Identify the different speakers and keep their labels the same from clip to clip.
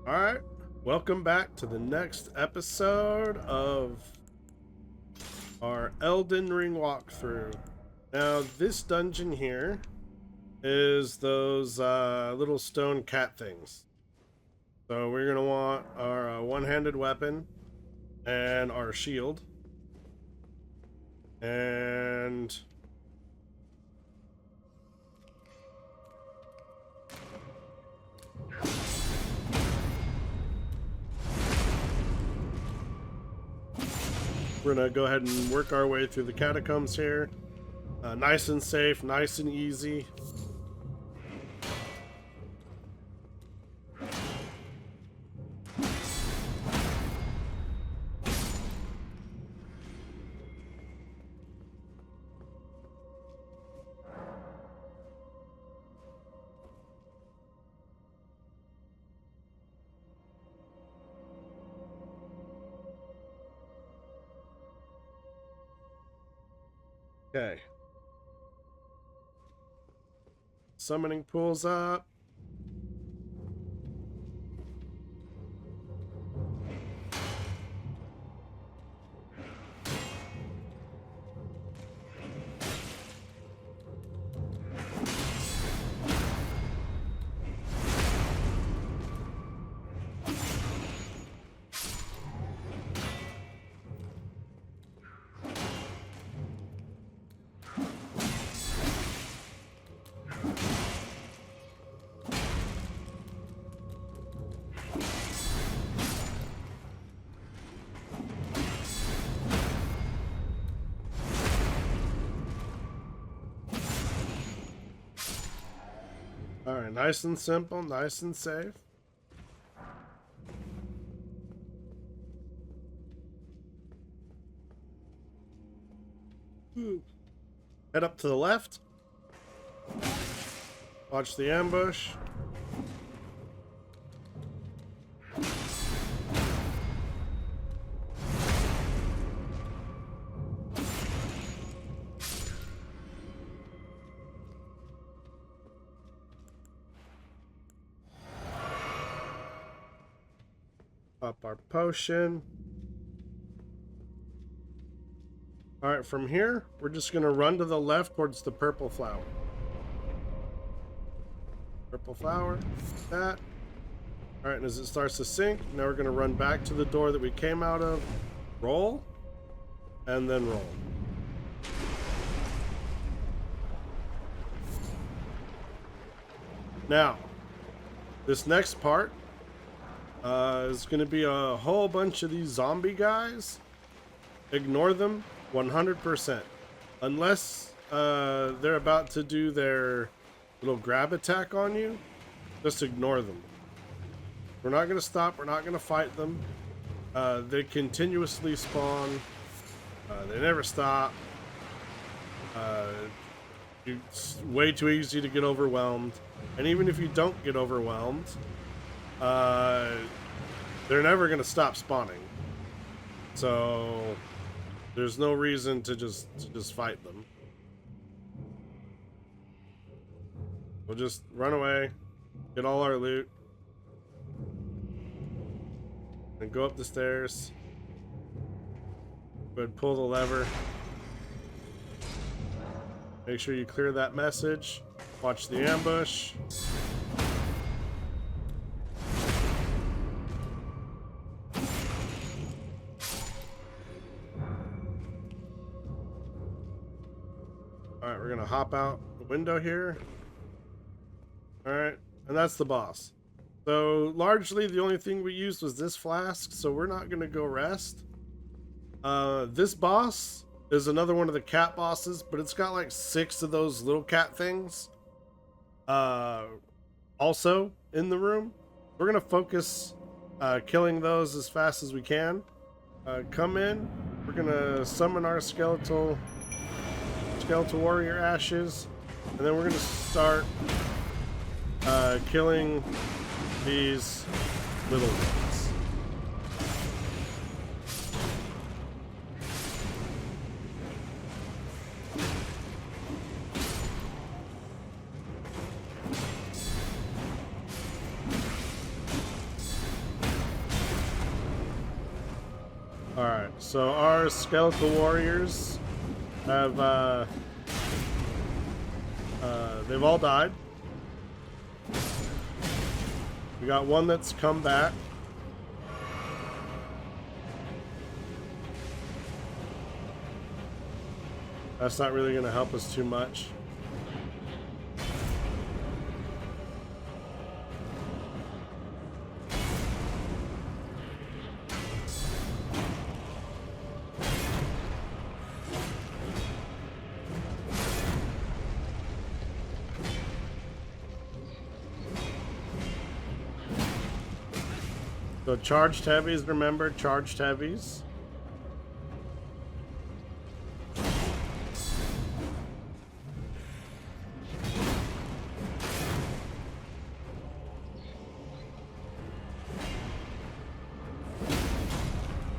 Speaker 1: Alright, welcome back to the next episode of our Elden Ring walkthrough. Now, this dungeon here is those little stone cat things. So we're going to want our one-handed weapon and our shield. And we're going to go ahead and work our way through the catacombs here. Nice and safe, nice and easy. Okay. Summoning pools up. Alright, nice and simple, nice and safe. Head up to the left. Watch the ambush. Up our potion. Alright, from here, we're just going to run to the left towards the purple flower. Purple flower, that. Alright, and as it starts to sink, now we're going to run back to the door that we came out of. Roll, and then roll. Now, this next part is going to be a whole bunch of these zombie guys. Ignore them 100%. Unless they're about to do their little grab attack on you, just ignore them. We're not going to stop. We're not going to fight them. They continuously spawn. They never stop. It's way too easy to get overwhelmed. And even if you don't get overwhelmed, they're never going to stop spawning. So there's no reason to just fight them. We'll just run away, get all our loot, and go up the stairs. Go ahead, pull the lever. Make sure you clear that message. Watch the ambush. Alright, we're gonna hop out the window here. Alright, and that's the boss. So largely the only thing we used was this flask, so we're not gonna go rest. This boss is another one of the cat bosses, but it's got like 6 of those little cat things also in the room. We're gonna focus killing those as fast as we can. Come in, we're gonna summon our skeletal warrior ashes, and then we're gonna start killing these little ones. So our skeletal warriors have they've all died. We got one that's come back. That's not really going to help us too much. So charged heavies, remember, charged heavies.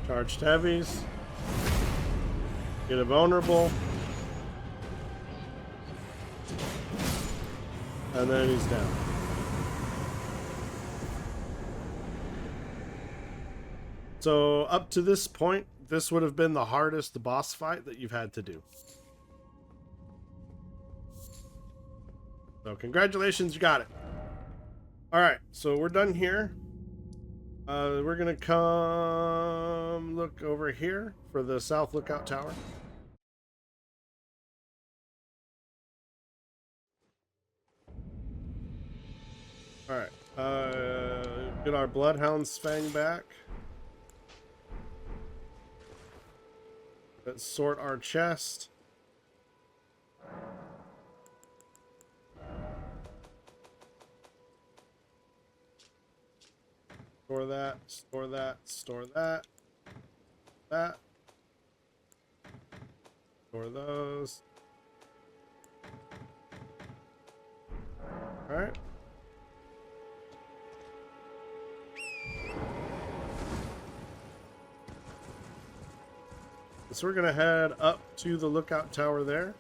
Speaker 1: Charged heavies. Get a vulnerable. And then he's down. So up to this point, this would have been the hardest boss fight that you've had to do. So congratulations, you got it. All right, so we're done here. We're gonna come look over here for the South Lookout Tower. All right, get our Bloodhound's Fang back. Let's sort our chest. Store that, store that, store that. That. Store those. All right. So we're gonna head up to the lookout tower there.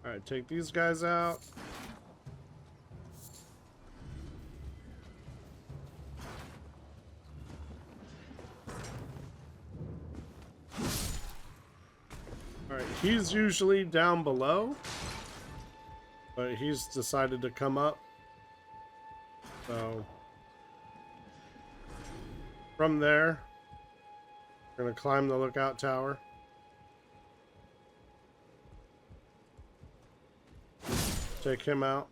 Speaker 1: All right, take these guys out. All right, he's usually down below, but he's decided to come up. So from there, we're gonna climb the lookout tower. Take him out.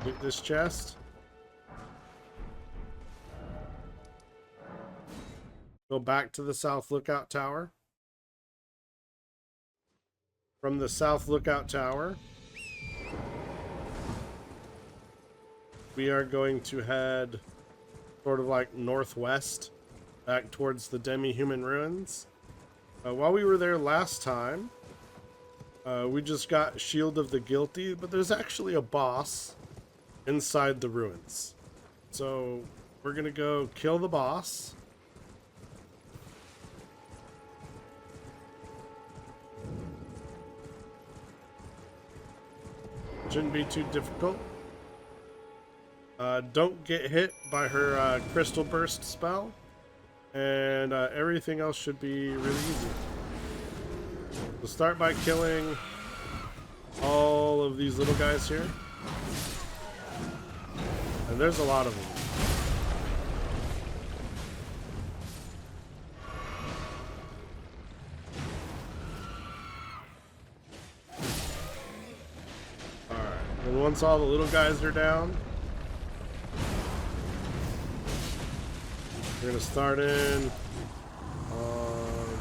Speaker 1: Get this chest. Go back to the South Lookout Tower. From the South Lookout Tower, we are going to head sort of like northwest back towards the demi-human ruins. While we were there last time, we just got Shield of the Guilty, but there's actually a boss inside the ruins. So we're gonna go kill the boss. Shouldn't be too difficult. Don't get hit by her crystal burst spell, and everything else should be really easy. We'll start by killing all of these little guys here. And there's a lot of them. Alright, and once all the little guys are down, we're gonna start in on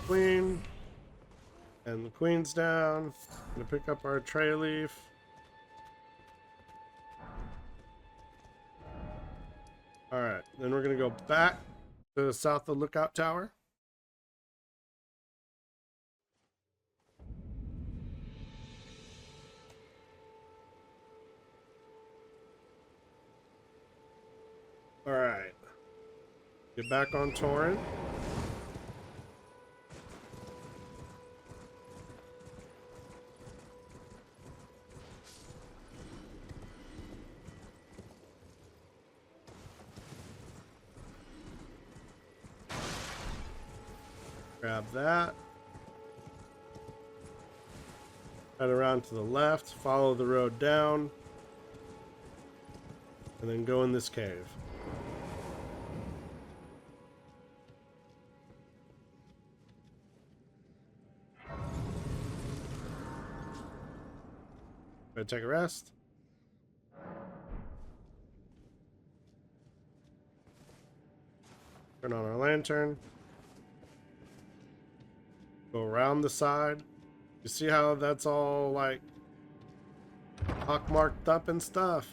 Speaker 1: Queen. And the Queen's down. Gonna pick up our tray leaf. Alright, then we're gonna go back to the south of Lookout Tower. All right. Get back on Torrent. Grab that. Head around to the left, follow the road down, and then go in this cave. Go take a rest. Turn on our lantern. Go around the side. You see how that's all like pockmarked up and stuff?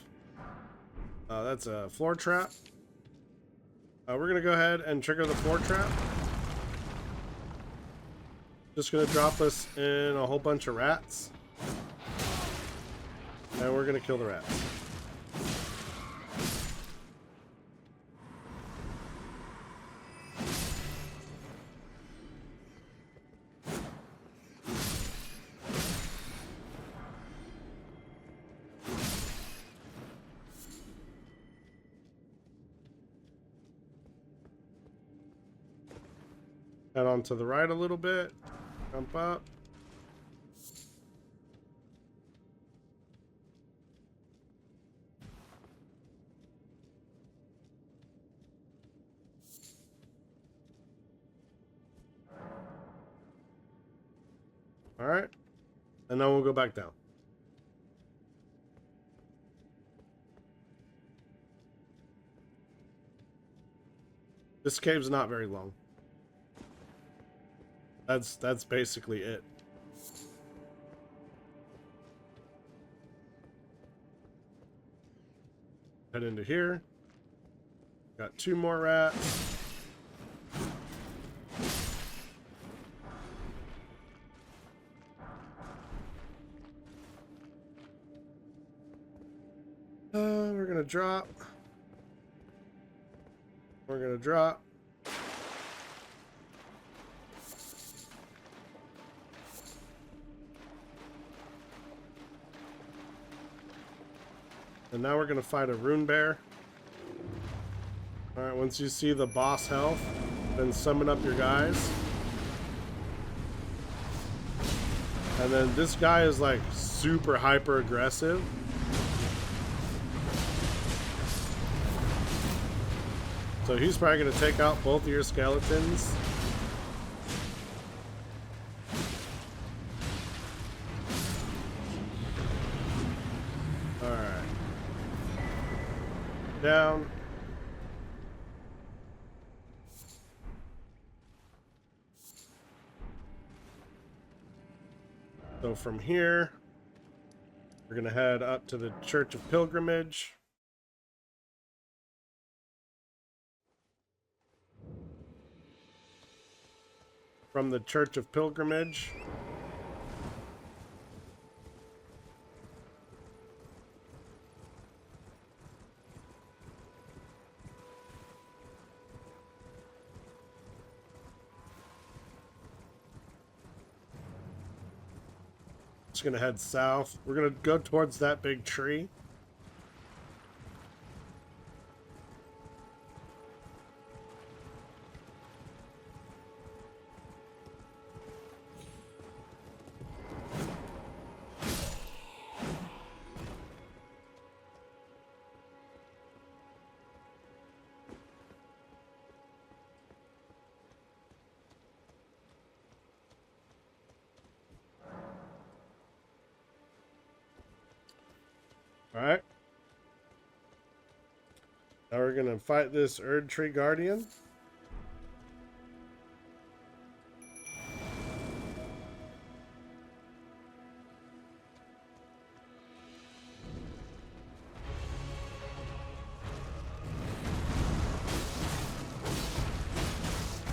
Speaker 1: That's a floor trap. We're gonna go ahead and trigger the floor trap. Just gonna drop us in a whole bunch of rats. And we're gonna kill the rats. Head on to the right a little bit. Jump up. All right. And then we'll go back down. This cave's not very long. That's basically it. Head into here. Got 2 more rats. We're gonna drop. We're gonna drop. And now we're gonna fight a rune bear. Alright, once you see the boss health, then summon up your guys. And then this guy is like super hyper aggressive. So he's probably gonna take out both of your skeletons. Down. So from here, we're going to head up to the Church of Pilgrimage. From the Church of Pilgrimage, just gonna head south. We're gonna go towards that big tree. Alright. Now we're going to fight this Erdtree Guardian.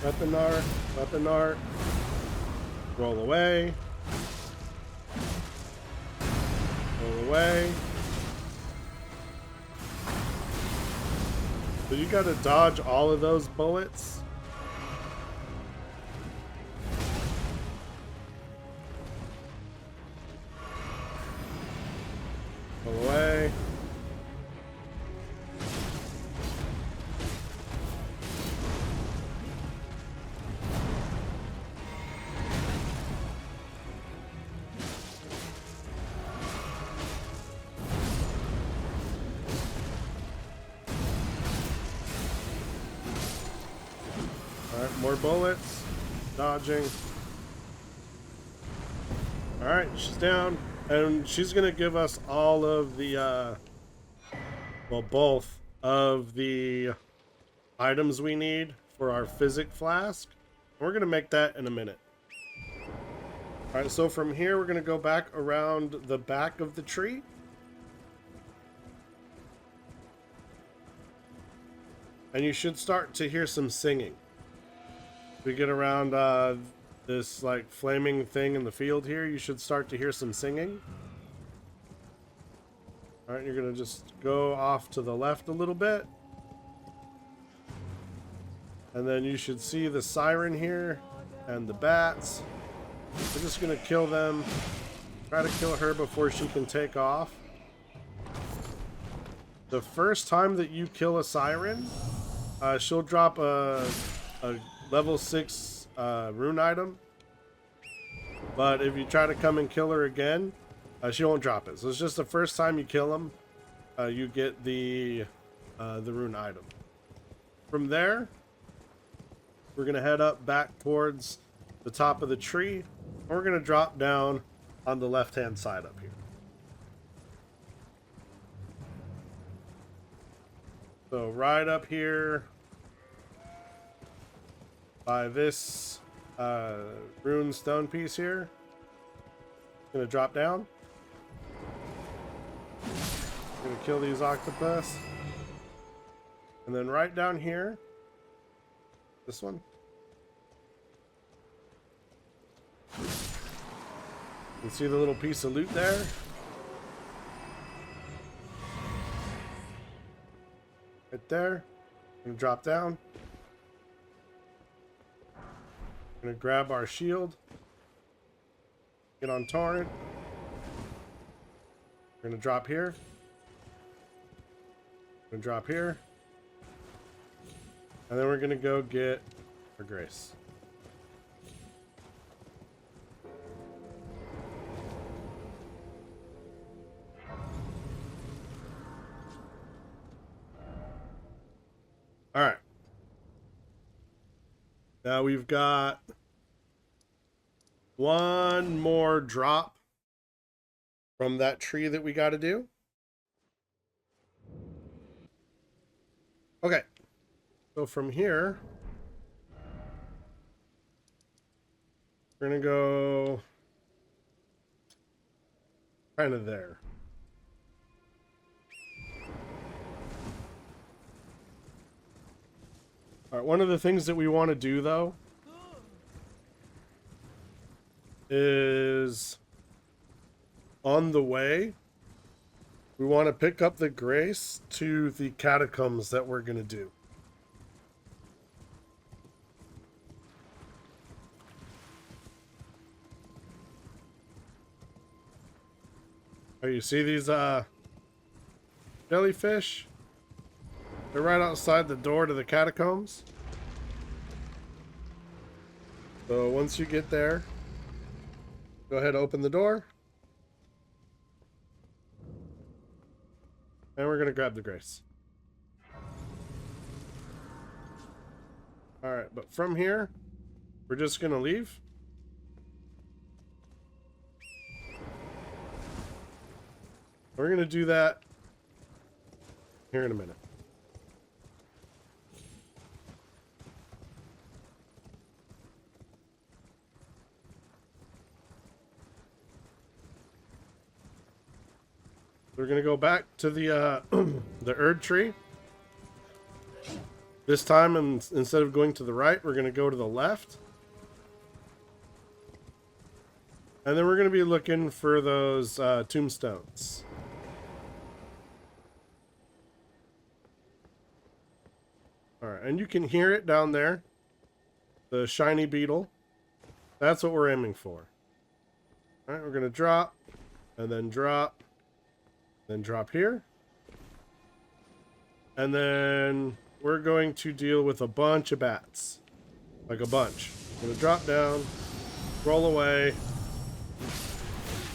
Speaker 1: Weapon art. Roll away. Roll away. So you gotta dodge all of those bullets. Pull away. Alright, more bullets. Dodging. Alright, she's down. And she's gonna give us all of the, well, both of the items we need for our physic flask. We're gonna make that in a minute. Alright, so from here, we're gonna go back around the back of the tree. And you should start to hear some singing. We get around this like flaming thing in the field here, you should start to hear some singing. Alright, you're gonna just go off to the left a little bit. And then you should see the siren here and the bats. We're just gonna kill them. Try to kill her before she can take off. The first time that you kill a siren, she'll drop a level 6 rune item. But if you try to come and kill her again, she won't drop it. So it's just the first time you kill them, you get the rune item. From there, we're gonna head up back towards the top of the tree. And we're gonna drop down on the left-hand side up here. So right up here by this rune stone piece here, gonna drop down. Gonna kill these octopus, and then right down here, this one. You can see the little piece of loot there. Right there. Gonna drop down. Gonna grab our shield. Get on torrent. We're gonna drop here. Gonna drop here. And then we're gonna go get our grace. All right. Now we've got one more drop from that tree that we got to do. Okay. So from here, we're going to go kind of there. All right, one of the things that we want to do, though, is on the way, we want to pick up the grace to the catacombs that we're going to do. Oh, you see these jellyfish? They're right outside the door to the catacombs. So once you get there, go ahead and open the door. And we're going to grab the grace. Alright, but from here, we're just going to leave. We're going to do that here in a minute. We're gonna go back to the the Erdtree. This time, instead of going to the right, we're gonna go to the left, and then we're gonna be looking for those tombstones. Alright, and you can hear it down there. The shiny beetle. That's what we're aiming for. Alright, we're going to drop. And then drop. Then drop here. And then we're going to deal with a bunch of bats. Like a bunch. I'm going to drop down. Roll away.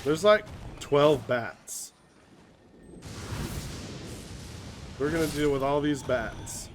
Speaker 1: There's like 12 bats. We're going to deal with all these bats.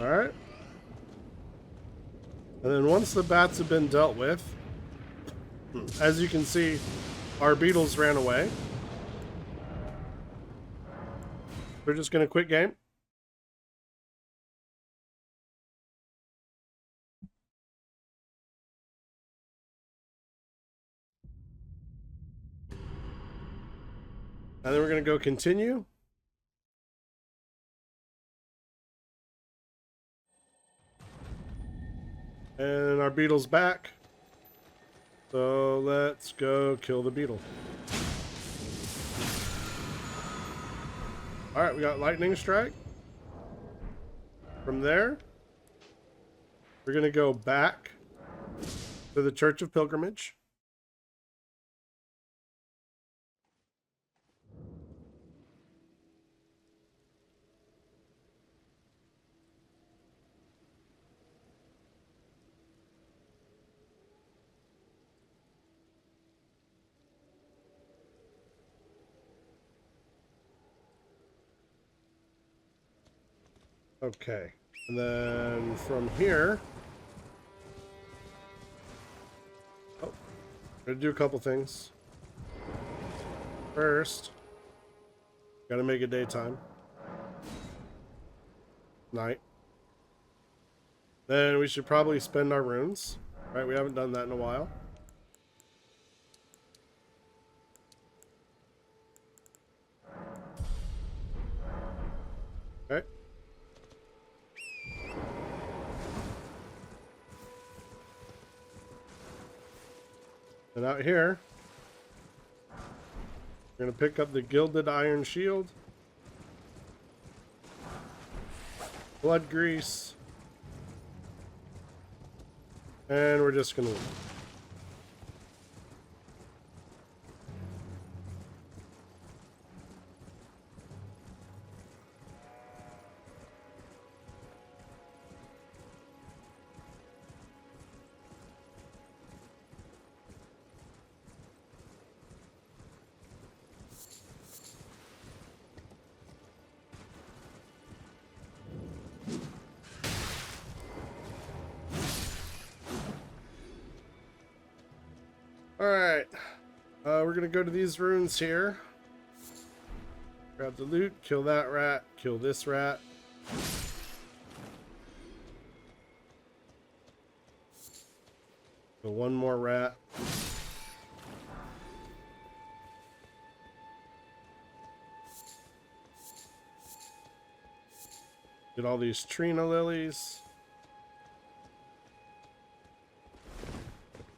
Speaker 1: Alright. And then once the bats have been dealt with, as you can see, our beetles ran away. We're just going to quit game. And then we're going to go continue. And our beetle's back. So let's go kill the beetle. Alright, we got lightning strike. From there, we're going to go back to the Church of Pilgrimage. Okay, and then from here, I'm gonna do a couple things. First, gotta make it daytime. Night. Then we should probably spend our runes. Right, we haven't done that in a while. Okay. And out here, we're going to pick up the Gilded Iron Shield, Blood Grease, and we're just going to leave. Alright, we're gonna go to these runes here. Grab the loot, kill that rat, kill this rat. Kill one more rat. Get all these Trina lilies.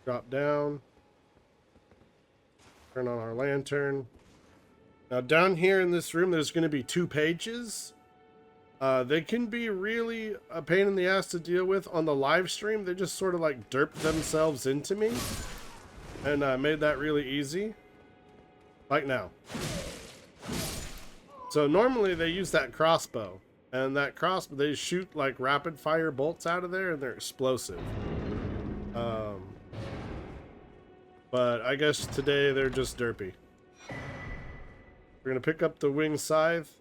Speaker 1: Drop down. Turn on our lantern. Now down here in this room, there's going to be 2 pages. They can be really a pain in the ass to deal with on the live stream. They just sort of like derped themselves into me and made that really easy. Like now. So normally they use that crossbow, and that crossbow, they shoot like rapid fire bolts out of there, and they're explosive. But I guess today they're just derpy. We're gonna pick up the wing scythe.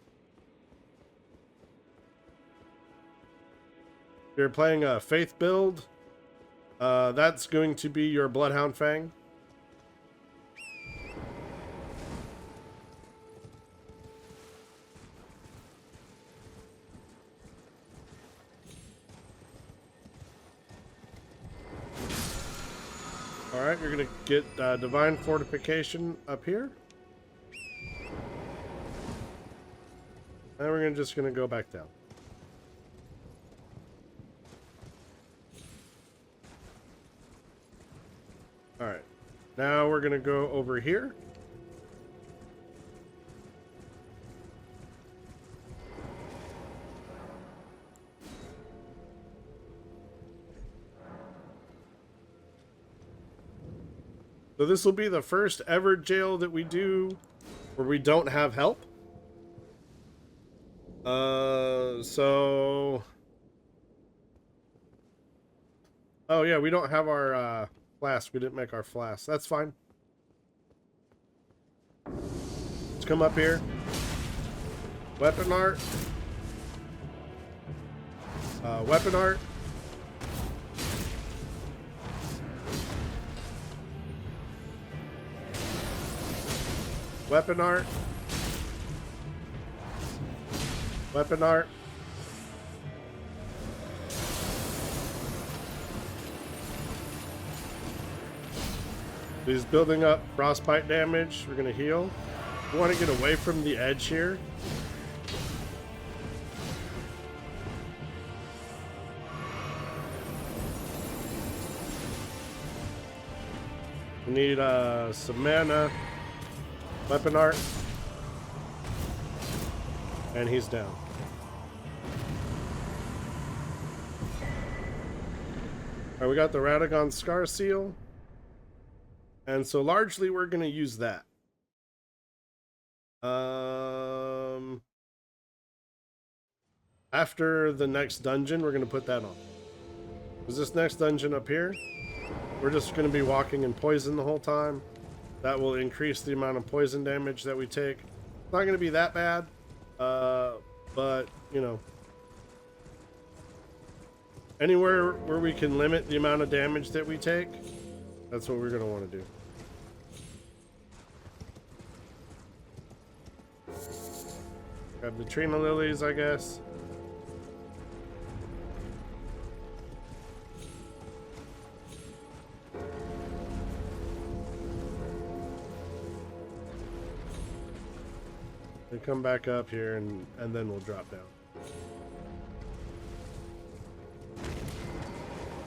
Speaker 1: If you're playing a faith build, that's going to be your Bloodhound Fang. Alright, you're gonna get Divine Fortification up here. And we're just gonna go back down. Alright, now we're gonna go over here. So this will be the first ever jail that we do where we don't have help. So... Oh yeah, we don't have our flask. We didn't make our flask. That's fine. Let's come up here. Weapon art. Weapon art. Weapon art. Weapon art. He's building up frostbite damage. We're gonna heal. We want to get away from the edge here. We need some mana. Weapon art. And he's down. Alright, we got the Radagon Scar Seal. And so largely we're going to use that. After the next dungeon, we're going to put that on. Because this next dungeon up here, we're just going to be walking in poison the whole time. That will increase the amount of poison damage that we take. It's not going to be that bad, but, you know, anywhere where we can limit the amount of damage that we take, that's what we're going to want to do. Grab the Trina Lilies, I guess. We come back up here and then we'll drop down.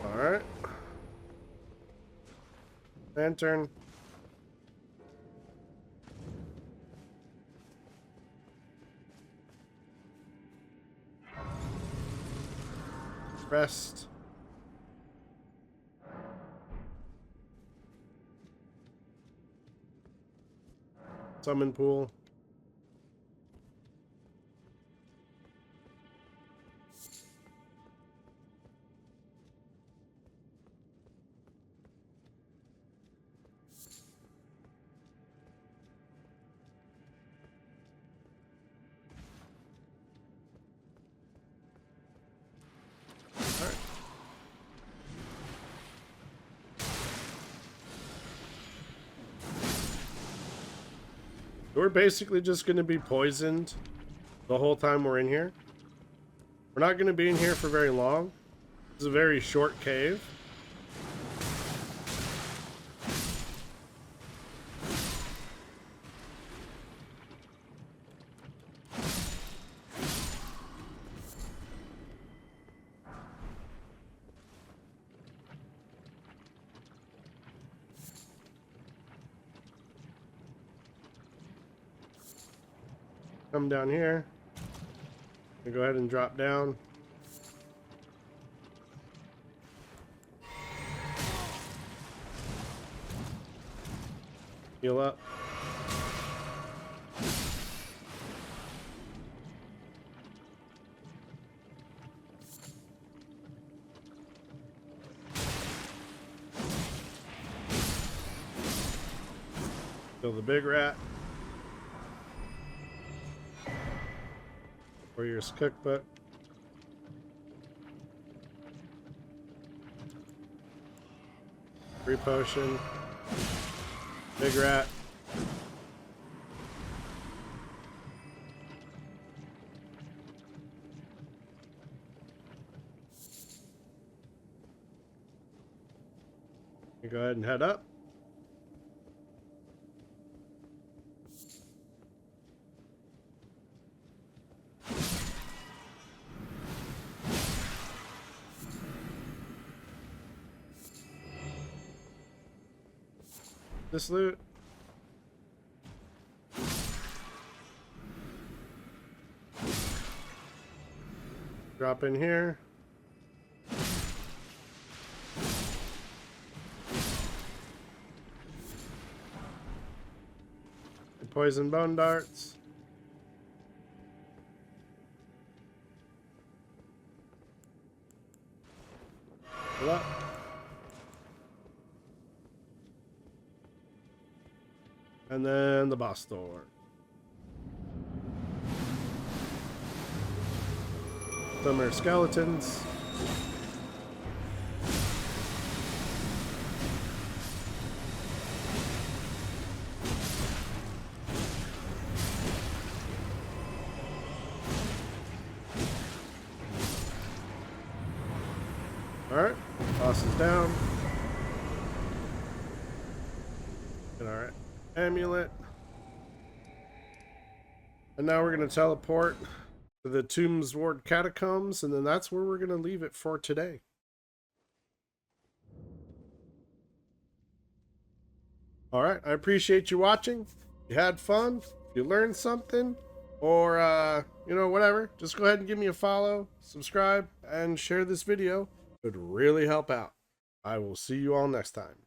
Speaker 1: Alright. Lantern. Rest. Summon pool. We're basically just going to be poisoned the whole time we're in here. We're not going to be in here for very long. It's a very short cave. Come down here. Go ahead and drop down. Heal up. Kill the big rat. Warrior's cookbook. Free potion. Big rat. You go ahead and head up. This loot. Drop in here. Poison bone darts. Pull up. And then the boss door. Some are skeletons. Alright, boss is down. And alright, amulet. And now we're going to teleport to the Tombs Ward Catacombs, and then that's where we're going to leave it for today. Alright, I appreciate you watching. If you had fun, if you learned something, or, you know, whatever, just go ahead and give me a follow, subscribe, and share this video. It would really help out. I will see you all next time.